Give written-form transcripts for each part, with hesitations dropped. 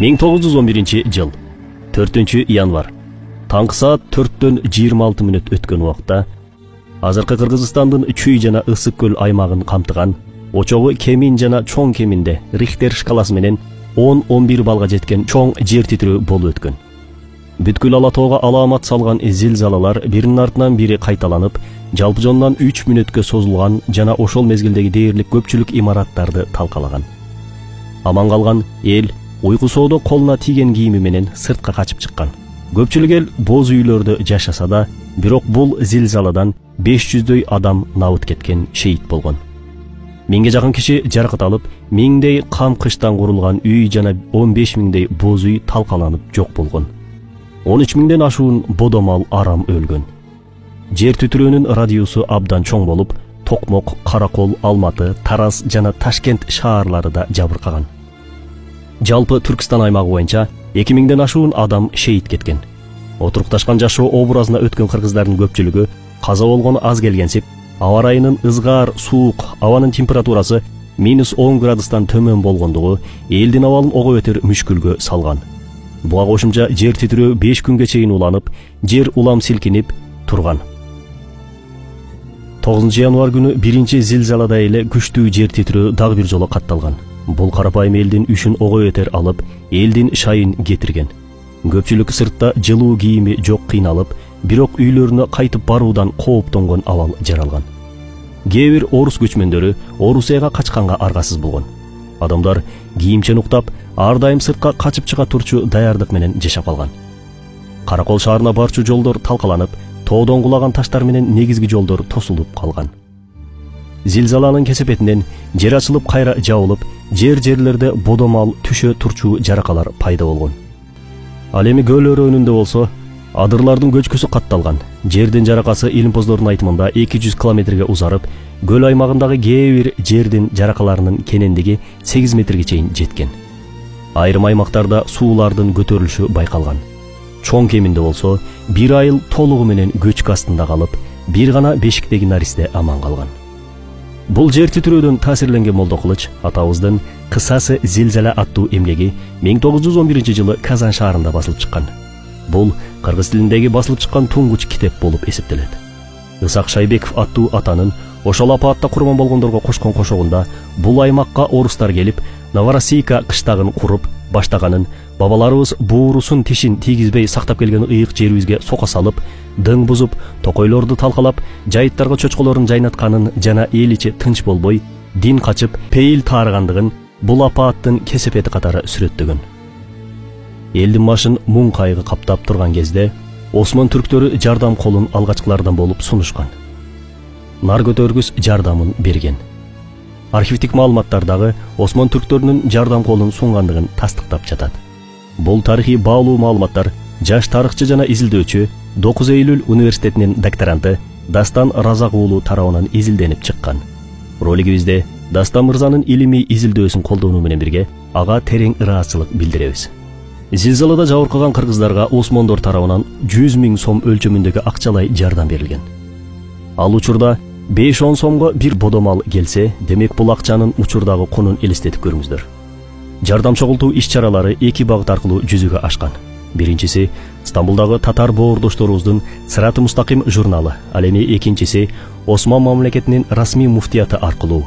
1911-жыл 4-январ таңкы саат 4:26 өткөн убакта азыркы Кыргызстандын Чүй жана Ысык көл аймагын камтыган очогу Кемин жана Чоң Кеминде Рихтер шкаласы менен 10-11 балга жеткен чоң жер титирөө болуп өткөн. Бүткүл Ала тоого аламат салган зилзалалар биринин артынан бири кайталанып, жалпы жонунан 3 мүнөткө созулган жана ошол мезгилдеги дээрлик көпчүлүк имараттарды талкалаган. Аман калган эл уйкусоодо колуна тийген кийими менен сыртка качып чыккан. Көпчүлүк эл боз үйлөрдө жашаса да, бирок бул зилзаладан 500дөй адам набыт кеткен, шейит болгон. 1000ге жакын киши жаракат алып, 1000дей кам кыштан курулган үй жана 15000дей боз үй талкаланып жок болгон. 13000ден ашуун бодомал арам өлгөн. Жер титирөөнүн радиусу абдан чоң болуп, Токмок, Каракол, Алматы, Тараз жана Ташкент шаарлары да жабыркаган. Жалпы Түркистан аймагы боюнча 2000ден ашуун адам шейит кеткен. Отурукташкан жашоо образына өткөн кыргыздардын көпчүлүгү каза болгону аз келгенсип, аба ырайынын ызгаар, суук, абанын температурасы -10 градустан төмөн болгондугу элдин абалын ого бетер мүшкүлгө салган. Буга кошумча жер титирөө 5 күнгө чейин уланып, жер улам силкинип турган. 9-январ күнү биринчи зилзалада эле күчтүү жер титирөө дагы бир жолу катталган. Бул карапайым элдин үшүн ого бетер алып, элдин шайын кетирген. Көпчүлүк сыртта жылуу кийими жок кыйналып, бирок үйлөрүнө кайтып баруудан кооптонгон абал жаралган. Кээ бир орус көчмөндөрү Орусияга качканга аргасыз болгон. Адамдар кийимчен уктап, ар дайым сыртка качып чыга турчу даярдык менен жашап калган. Каракол шаарына барчу жолдор талкаланып, тоодон кулаган таштар менен негизги жолдор тосулуп калган. Зилзаланын кесепетинен жер ачылып кайра жабылып, жерлерде бодомал түшө турчу жаракалар пайда болгон. Ал эми көл өрөөнүндө болсо, адырлардын көчкүсү катталган. Жердин жаракасы илимпоздордун айтымында 200 километрге узарып, көл аймагындагы кээ бир жердин жаракаларынын кенендиги 8 метрге чейин жеткен. Айрым аймактарда суулардын көтөрүлүшү байкалган. Чоң Кеминде болсо, бир айыл толугу менен көчкү астында калып, бир гана бешиктеги наристе аман калган. Бул жер титирөөдөн таасирленген Молдокулуч атабыздын Кысасы зилзала аттуу эмгеги 1911-жылы Казан шаарында басылып чыккан. Бул кыргыз тилиндеги басылып чыккан туңгуч китеп болуп эсептелет. Ысак Шайбеков аттуу атанын ошол апаатта курман болгондорго кошкон кошогунда бул аймакка орустар келип, Новороссийка кыштагын куруп баштаганын, бабаларыбыз буурусун тишин тийгизбей сактап келген ыйык жерибизге сока салып, дың бузуп, токойлорду талкалап, жайыттарга чочколорун жайнатканын жана эл ичи тынч болбой, дин качып, пейил таарыгандыгын бул апааттын кесепети катары сүрөттөгөн. Элдин башын муң кайгы каптап турган кезде Осман түрктөрү жардам колун алгачкылардан болуп сунушкан. Нар көтөргүс жардамын берген. Архивдик маалыматтардагы Осман түрктөрүнүн жардам колун сунгандыгын тастыктап жатат. Бул тарыхый баалуу маалыматтар жаш тарыхчы жана изилдөөчү 9 июль университетинин докторанты Дастан Разак уулу тарабынан изилденип чыккан. Ролигибизде Дастан мырзанын илимий изилдөөсүн колдонуу менен бирге ага терең ыраазычылык билдиребиз. Зилзалада жабыркаган кыргыздарга Осмондор тарабынан 100 000 сом өлчөмүндөгү акчалай жардам берилген. Ал учурда 5-10 сомго бир бодомал келсе, демек бул акчанын учурдагы кунун элестетип көрүңүздөр. Жардам чогултуу иш-чаралары эки багыт аркылуу жүзүгө ашкан. Биринчиси Стамбулдагы татар боордошторубуздун Сыраты Мустаким журналы, ал эми экинчиси Осман мамлекетинин расмий муфтияты аркылуу.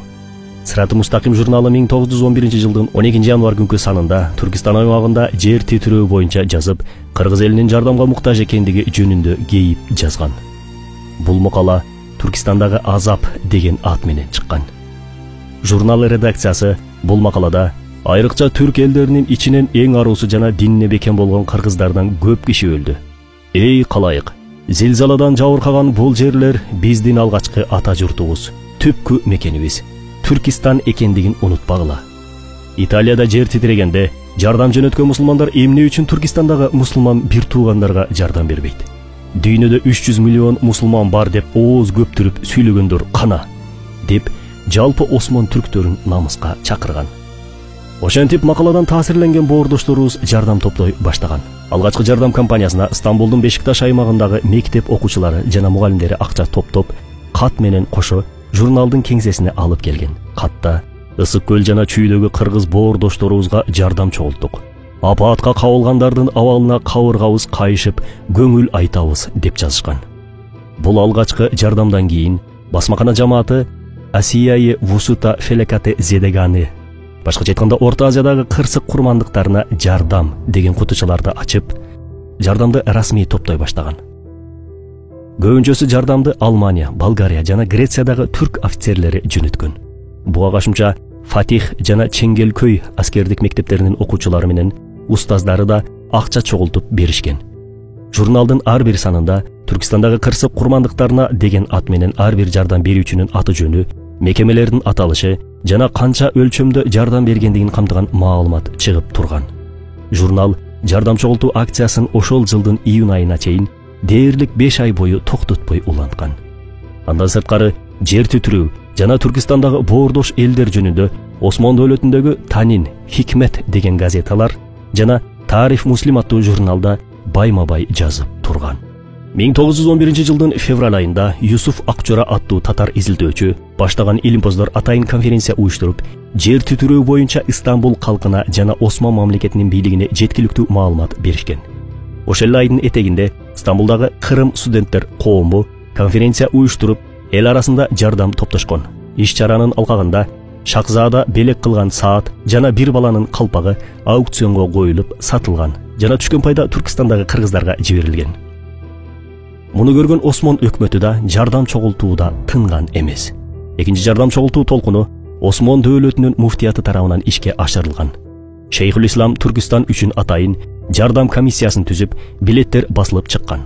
Сыраты Мустаким журналы 1911-жылдын 12-январ күнкү санында Түркистан аймагында жер титирөө боюнча жазып, кыргыз элинин жардамга муктаж экендиги жөнүндө кейип жазган. Бул макала Түркистандагы азап деген ат менен чыккан. Журнал редакциясы бул макалада айрыкча түрк элдеринин ичинен эң аруусу жана динине бекем болгон кыргыздардан көп киши өлдү. Эй калайык, зилзаладан жабыркаган бул жерлер биздин алгачкы ата журтубуз, түпкү мекенибиз, Түркистан экендигин унутпагыла. Италияда жер титирегенде жардам жөнөткөн мусулмандар эмне үчүн Түркистандагы мусулман бир туугандарга жардам бербейт? Дүйнөдө 300 миллион мусулман бар деп ооз көптүрүп сүйлөгөндөр кана, деп жалпы Осман түрктөрүн намыска чакырган. Ошентип макаладан таасирленген боордошторубуз жардам топтой баштаган. Алгачкы жардам компаниясына Стамбулдун Бешикташ аймагындагы мектеп окуучулары жана мугалимдери акча топтоп, кат менен кошо журналдын кеңсесине алып келген. Катта Ысык көл жана Чүйдөгү кыргыз боордошторубузга жардам чогулттук. апаатка кабылгандардын абалына кабыргабыз кайышып көңүл айтабыз деп жазышкан. Бул алгачкы жардамдан кийин басмакана жамааты Асияи Вусута Фелекате Зедеганы, башкача айтканда Орто Азиядагы кырсык курмандыктарына жардам деген кутучаларды ачып, жардамды расмий топтой баштаган. Көбүнчөсү жардамды Алмания, Болгария жана Грециядагы түрк офицерлери жөнөткөн. Буга кошумча Фатих жана Чеңгелкөй аскердик мектептеринин окуучулары менен устаздары да акча чогултуп беришкен. Журналдын ар бир санында Түркистандагы кырсык курмандыктарына деген ат менен ар бир жардам берүүчүнүн аты жөнү, мекемелердин аталышы жана канча өлчөмдө жардам бергендигин камтыган маалымат чыгып турган. Журнал жардам чогултуу акциясын ошол жылдын июнь айына чейин дээрлик 5 ай бою токтотпой уланткан. Андан сырткары жер титирөө жана Түркистандагы боордош элдер жөнүндө Осмон дөөлөтүндөгү Танин, Хикмет деген газеталар жана Тарих Муслим аттуу журналда байма-бай жазып турган. 1911 жылдын февраль айында Юсуф Акчора аттуу татар изилдөөчү баштаган илимпоздор атайын конференция уюштуруп, жер титирөө боюнча Истанбул калкына жана Осман мамлекетинин бийлигине жеткиликтүү маалымат беришкен. Ошол эле айдын этегинде Стамбулдагы Кырым студенттер коому конференция уюштуруп, эл арасында жардам топтошкон. Иш-чаранын алкагында Шахзада белек кылган саат жана бир баланын калпагы аукционго коюлуп сатылган жана түшкөн пайда Түркистандагы кыргыздарга жиберилген. Муну көргөн Осмон өкмөтү да жардам чогултууда тынган эмес. Экинчи жардам чогултуу толкуну Осмон дөөлөтүнүн муфтияты тарабынан ишке ашырылган. Шейхул Ислам Түркистан үчүн атайын жардам комиссиясын түзүп, билеттер басылып чыккан.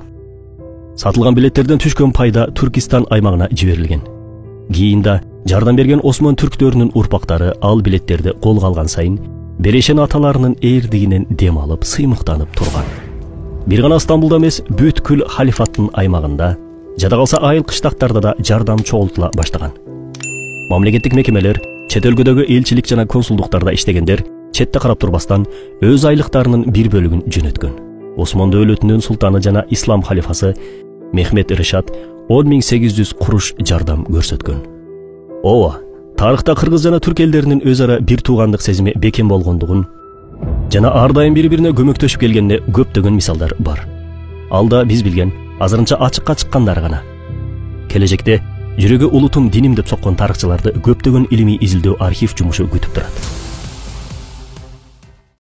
Сатылган билеттерден түшкөн пайда Түркистан аймагына жиберилген. Кийин да жардам берген Осмон түрктөрүнүн урпактары ал билеттерди колго алган сайын берешен аталарынын эрдигинен дем алып, сыймыктанып турган. Бир гана Стамбулда эмес, бүткүл халифаттын аймагында, жада калса айыл кыштактарда да жардам чогултула баштаган. Мамлекеттик мекемелер, чет өлкөдөгү элчилик жана консулдуктарда иштегендер четте карап турбастан өз айлыктарынын бир бөлүгүн жөнөткөн. Осмон дөөлөтүнүн султаны жана ислам халифасы Мехмет Решат 10.800 куруш жардам көрсөткөн. Ооба, тарыхта кыргыз жана түрк элдеринин өз ара бир туугандык сезими бекем болгондугун жана ар дайым бири-бирине көмөктөшүп келгенине көптөгөн мисалдар бар. Алда биз билген, азырынча ачыкка чыккандар гана. Келечекте жүрөгү улутум диним деп соккон тарыхчыларды көптөгөн илимий изилдөө архив жумушу күтүп турат.